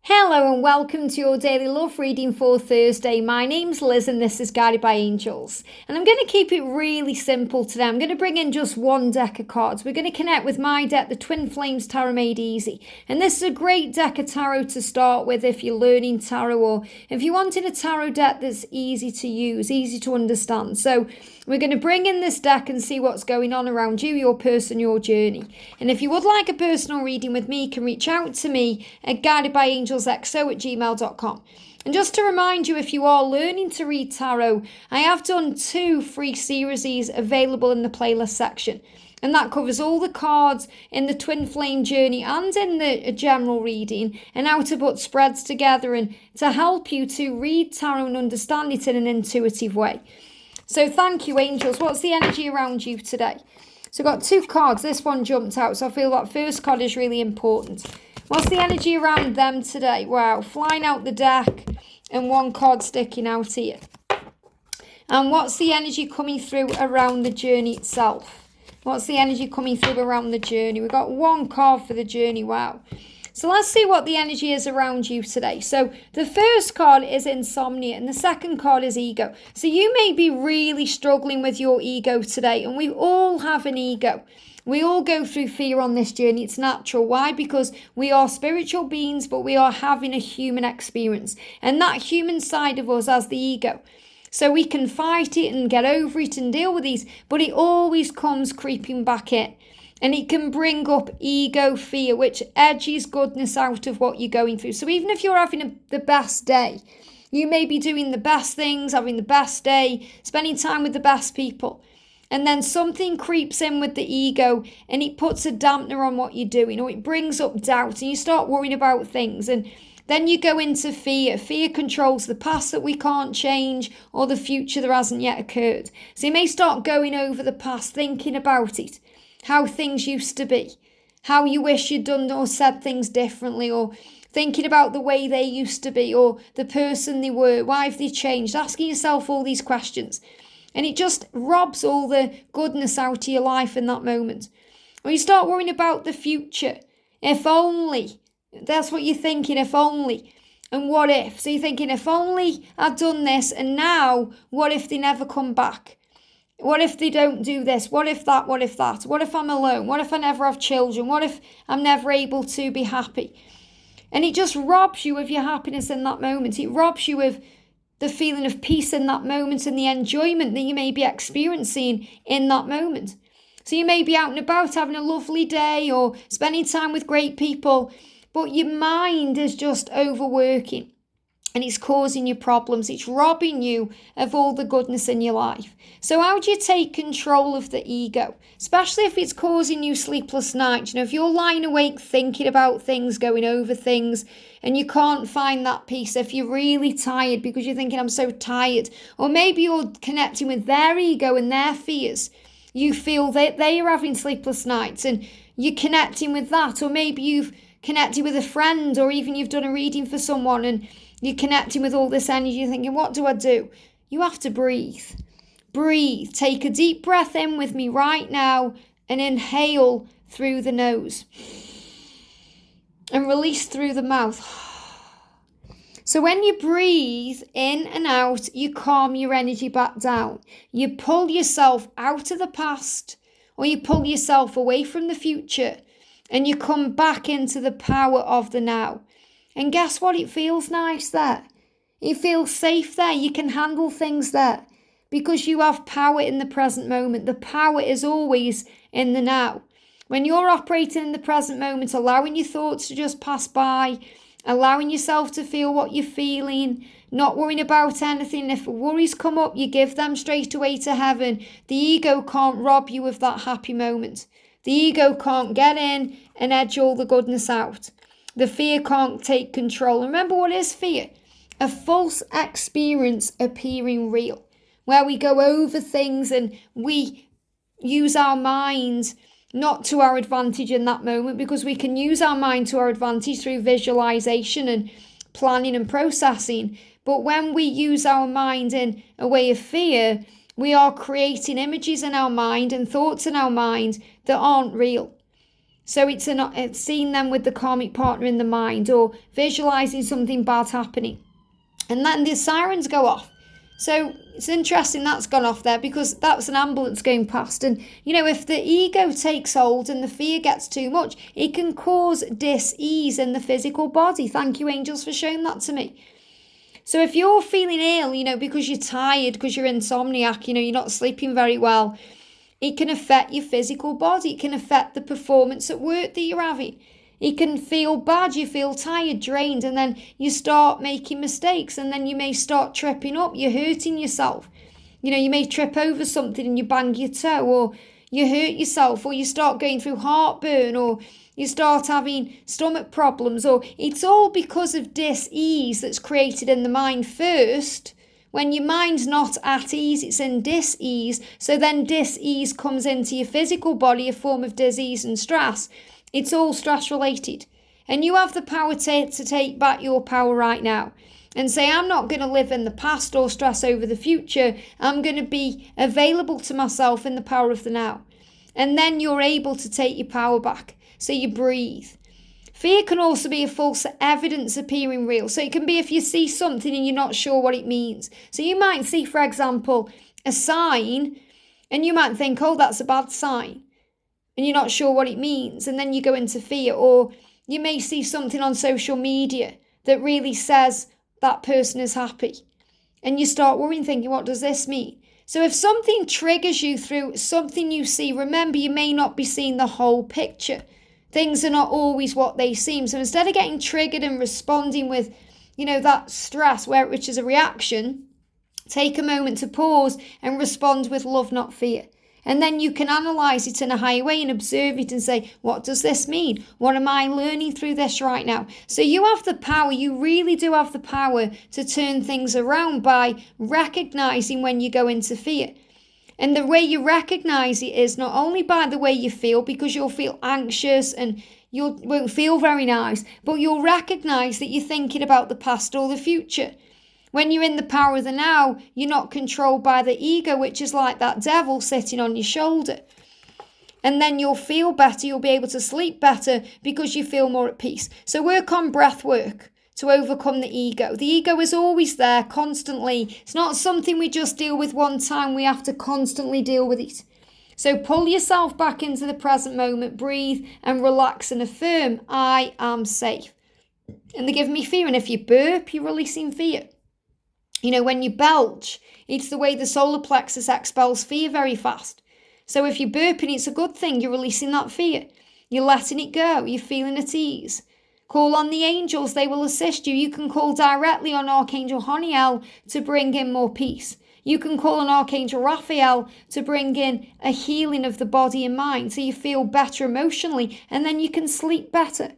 Hello and welcome to your daily love reading for Thursday. My name's Liz and this is Guided by Angels. And I'm going to keep it really simple today. I'm going to bring in just one deck of cards. We're going to connect with my deck, the Twin Flames Tarot Made Easy. And this is a great deck of tarot to start with if you're learning tarot or if you wanted a tarot deck that's easy to use, easy to understand. So we're going to bring in this deck and see what's going on around you, your person, your journey. And if you would like a personal reading with me, you can reach out to me at guidedbyangelsxo@gmail.com. And just to remind you, if you are learning to read tarot, I have done 2 free series available in the playlist section. And that covers all the cards in the Twin Flame journey and in the general reading and how to put spreads together and to help you to read tarot and understand it in an intuitive way. So thank you, angels. What's the energy around you today? So I've got 2 cards. This one jumped out, so I feel that first card is really important. What's the energy around them today? Wow, flying out the deck and 1 card sticking out here. And what's the energy coming through around the journey itself? What's the energy coming through around the journey? We've got 1 card for the journey. Wow. So let's see what the energy is around you today. So the first card is insomnia and the second card is ego. So you may be really struggling with your ego today, and we all have an ego. We all go through fear on this journey. It's natural. Why? Because we are spiritual beings, but we are having a human experience. And that human side of us has the ego. So we can fight it and get over it and deal with these, but it always comes creeping back in. And it can bring up ego, fear, which edges goodness out of what you're going through. So even if you're having the best day, you may be doing the best things, having the best day, spending time with the best people. And then something creeps in with the ego and it puts a dampener on what you're doing, or it brings up doubt and you start worrying about things. And then you go into fear. Fear controls the past that we can't change or the future that hasn't yet occurred. So you may start going over the past, thinking about it. How things used to be, how you wish you'd done or said things differently, or thinking about the way they used to be or the person they were, why have they changed, asking yourself all these questions. And it just robs all the goodness out of your life in that moment. Or you start worrying about the future. If only, that's what you're thinking, if only. And what if? So you're thinking, if only I'd done this, and now, what if they never come back? What if they don't do this? What if that? What if that? What if I'm alone? What if I never have children? What if I'm never able to be happy? And it just robs you of your happiness in that moment. It robs you of the feeling of peace in that moment and the enjoyment that you may be experiencing in that moment. So you may be out and about having a lovely day or spending time with great people, but your mind is just overworking. And it's causing you problems. It's robbing you of all the goodness in your life. So how do you take control of the ego? Especially if it's causing you sleepless nights. You know, if you're lying awake thinking about things, going over things, and you can't find that peace, if you're really tired because you're thinking, I'm so tired. Or maybe you're connecting with their ego and their fears. You feel that they are having sleepless nights and you're connecting with that. Or maybe you've connected with a friend, or even you've done a reading for someone and you're connecting with all this energy. You're thinking, what do I do? You have to breathe. Breathe. Take a deep breath in with me right now and inhale through the nose. And release through the mouth. So when you breathe in and out, you calm your energy back down. You pull yourself out of the past, or you pull yourself away from the future, and you come back into the power of the now. And guess what? It feels nice there. It feels safe there. You can handle things there because you have power in the present moment. The power is always in the now. When you're operating in the present moment, allowing your thoughts to just pass by, allowing yourself to feel what you're feeling, not worrying about anything. If worries come up, you give them straight away to heaven. The ego can't rob you of that happy moment. The ego can't get in and edge all the goodness out. The fear can't take control. Remember, what is fear? A false experience appearing real, where we go over things and we use our mind not to our advantage in that moment, because we can use our mind to our advantage through visualization and planning and processing. But when we use our mind in a way of fear, we are creating images in our mind and thoughts in our mind that aren't real. So it's seeing them with the karmic partner in the mind, or visualizing something bad happening. And then the sirens go off. So it's interesting that's gone off there, because that's an ambulance going past. And, if the ego takes hold and the fear gets too much, it can cause dis-ease in the physical body. Thank you, angels, for showing that to me. So if you're feeling ill, because you're tired, because you're insomniac, you're not sleeping very well, it can affect your physical body. It can affect the performance at work that you're having. It can feel bad, you feel tired, drained, and then you start making mistakes, and then you may start tripping up, you're hurting yourself. You may trip over something and you bang your toe, or you hurt yourself, or you start going through heartburn, or you start having stomach problems, or it's all because of dis-ease that's created in the mind first. When your mind's not at ease, it's in dis-ease. So then dis-ease comes into your physical body, a form of disease and stress. It's all stress related. And you have the power to take back your power right now and say, I'm not going to live in the past or stress over the future. I'm going to be available to myself in the power of the now. And then you're able to take your power back. So you breathe. Fear can also be a false evidence appearing real. So it can be if you see something and you're not sure what it means. So you might see, for example, a sign, and you might think, oh, that's a bad sign, and you're not sure what it means. And then you go into fear. Or you may see something on social media that really says that person is happy, and you start worrying, thinking, what does this mean? So if something triggers you through something you see, remember, you may not be seeing the whole picture. Things are not always what they seem. So instead of getting triggered and responding with, that stress, which is a reaction, take a moment to pause and respond with love, not fear. And then you can analyze it in a higher way and observe it and say, what does this mean? What am I learning through this right now? So you have the power, you really do have the power to turn things around by recognizing when you go into fear. And the way you recognize it is not only by the way you feel, because you'll feel anxious and you won't feel very nice, but you'll recognize that you're thinking about the past or the future. When you're in the power of the now, you're not controlled by the ego, which is like that devil sitting on your shoulder. And then you'll feel better, you'll be able to sleep better because you feel more at peace. So work on breath work to overcome the ego. The ego is always there, constantly. It's not something we just deal with one time. We have to constantly deal with it. So pull yourself back into the present moment, breathe and relax and affirm, I am safe. And they're giving me fear. And if you burp, you're releasing fear. When you belch, it's the way the solar plexus expels fear very fast. So if you're burping, it's a good thing. You're releasing that fear. You're letting it go. You're feeling at ease. Call on the angels, they will assist you. You can call directly on Archangel Haniel to bring in more peace. You can call on Archangel Raphael to bring in a healing of the body and mind so you feel better emotionally, and then you can sleep better.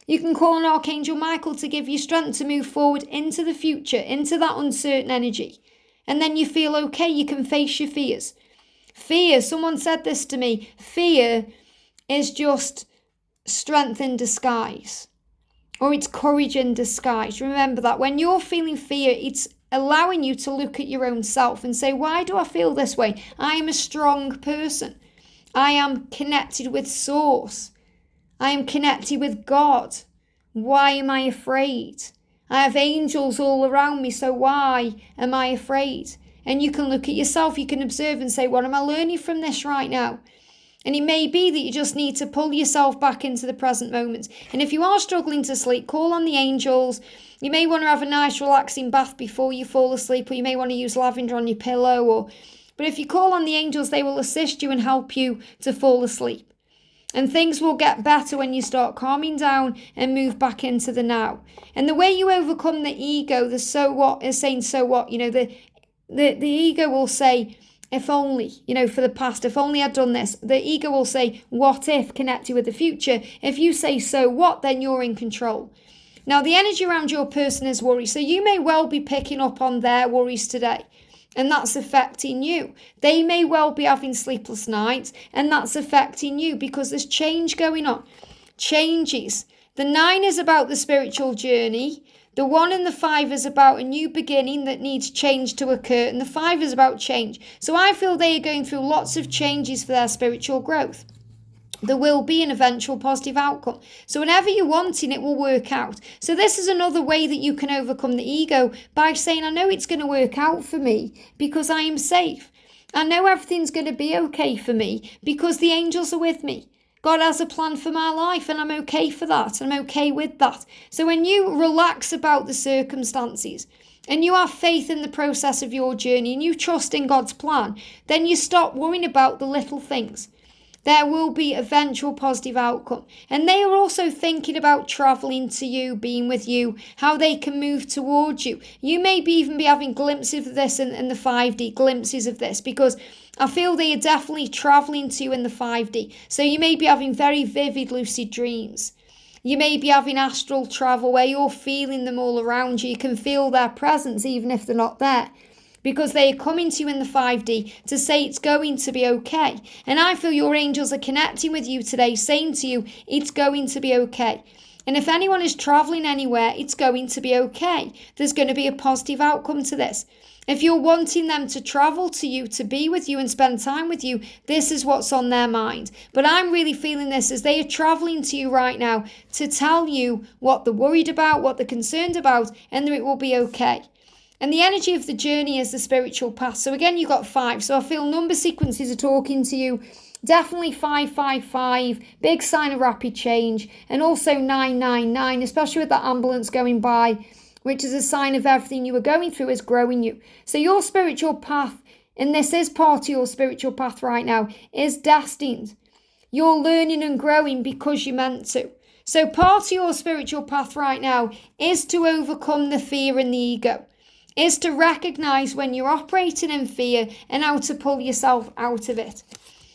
You can call on Archangel Michael to give you strength to move forward into the future, into that uncertain energy. And then you feel okay, you can face your fears. Fear, someone said this to me, fear is just strength in disguise. Or it's courage in disguise. Remember that when you're feeling fear, it's allowing you to look at your own self and say, why do I feel this way? I am a strong person. I am connected with Source. I am connected with God. Why am I afraid? I have angels all around me, so why am I afraid? And you can look at yourself, you can observe and say, what am I learning from this right now? And it may be that you just need to pull yourself back into the present moment. And if you are struggling to sleep, call on the angels. You may want to have a nice relaxing bath before you fall asleep, or you may want to use lavender on your pillow. But if you call on the angels, they will assist you and help you to fall asleep. And things will get better when you start calming down and move back into the now. And the way you overcome the ego, the so what is saying so what, the ego will say, if only, for the past, if only I'd done this. The ego will say, what if, connected with the future. If you say so what, then you're in control. Now, the energy around your person is worry. So you may well be picking up on their worries today, and that's affecting you. They may well be having sleepless nights, and that's affecting you because there's change going on. Changes. The 9 is about the spiritual journey. The 1 and the 5 is about a new beginning that needs change to occur, and the 5 is about change. So I feel they are going through lots of changes for their spiritual growth. there will be an eventual positive outcome. So whenever you're wanting, it will work out. So this is another way that you can overcome the ego, by saying, I know it's going to work out for me because I am safe. I know everything's going to be okay for me because the angels are with me. God has a plan for my life and I'm okay for that. I'm okay with that. So when you relax about the circumstances and you have faith in the process of your journey and you trust in God's plan, then you stop worrying about the little things. There will be eventual positive outcome. And they are also thinking about traveling to you, being with you, how they can move towards you. You may even be having glimpses of this in the 5D, glimpses of this, because I feel they are definitely traveling to you in the 5D. So you may be having very vivid lucid dreams. You may be having astral travel where you're feeling them all around you. You can feel their presence even if they're not there, because they are coming to you in the 5D to say it's going to be okay. And I feel your angels are connecting with you today, saying to you, it's going to be okay. And if anyone is traveling anywhere, it's going to be okay. There's going to be a positive outcome to this. If you're wanting them to travel to you, to be with you and spend time with you, this is what's on their mind. But I'm really feeling this as they are traveling to you right now to tell you what they're worried about, what they're concerned about, and that it will be okay. And the energy of the journey is the spiritual path. So again, you've got 5. So I feel number sequences are talking to you. Definitely 555, big sign of rapid change. And also 999, especially with that ambulance going by, which is a sign of everything you were going through is growing you. So your spiritual path, and this is part of your spiritual path right now, is destined. You're learning and growing because you're meant to. So part of your spiritual path right now is to overcome the fear and the ego. Is to recognize when you're operating in fear and how to pull yourself out of it.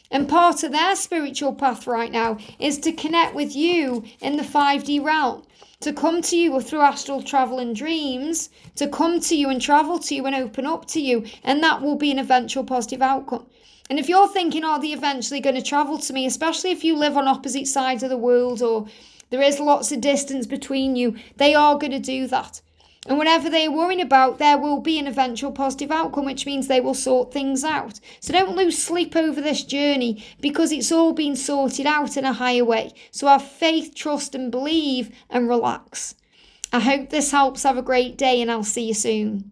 And part of their spiritual path right now is to connect with you in the 5D realm, to come to you through astral travel and dreams, to come to you and travel to you and open up to you, and that will be an eventual positive outcome. And if you're thinking, oh, they're eventually going to travel to me, especially if you live on opposite sides of the world or there is lots of distance between you, they are going to do that. And whatever they're worrying about, there will be an eventual positive outcome, which means they will sort things out. So don't lose sleep over this journey because it's all been sorted out in a higher way. So have faith, trust and believe and relax. I hope this helps. Have a great day and I'll see you soon.